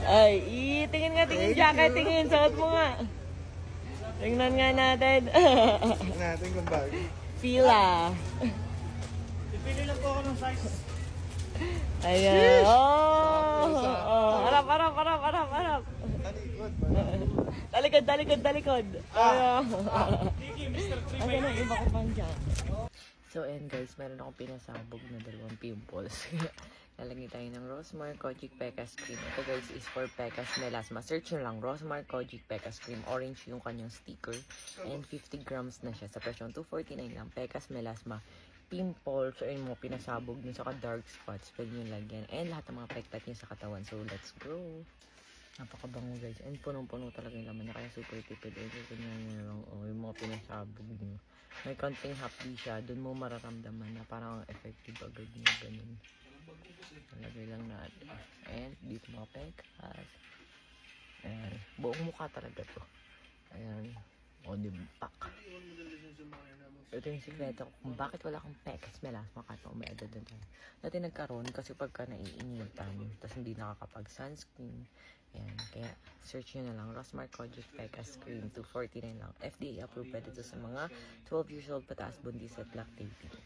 Ay, tingin nga, tingin jacket, tingin. Suot mo nga. Tingnan nga natin. natin kung bago. Fila. Pipili lang po ako ng size. Ayan. Harap. Talikod. Tiki, Mr. 3 Ano na, iba ko pang dyan. So, and guys, meron akong pinasabog na 2 pimples. Lalagyan tayo ng Rosmar Kojic Pecas Cream. Ito guys is for Pecas Melasma. Search nyo lang, Rosmar Kojic Pecas Cream. Orange yung kanyang sticker. And 50 grams na siya. Sa presyon, 249 lang. Pecas Melasma. Pimples, or mo, pinasabog nyo sa dark spots. Pwede nyo lagyan. And lahat ng mga pektat nyo sa katawan. So, let's go. Napakabango guys. And punong-puno talaga yung laman niya. Kaya super tipid. And ganyan nyo lang. Yung mga pinasabog nyo. May konting hapdi siya. Doon mo mararamdaman na parang effective agad nyo. Ganun. Nalagay lang natin. And dito mga pekas. Ayan. Buong mukha talaga to. Ayan. O, diba? Ito yung sikreto kung bakit wala kang pekas melasma kahit may edad na tayo. Dati nagkaroon kasi pagka naiinitan, tapos hindi nakakapag-sunscreen. Ayan. Kaya search nyo na lang. Rosmar Kojic Pecas Cream. 249 lang. FDA approved. Pwede ito sa mga 12 years old pataas, buntis at lactating.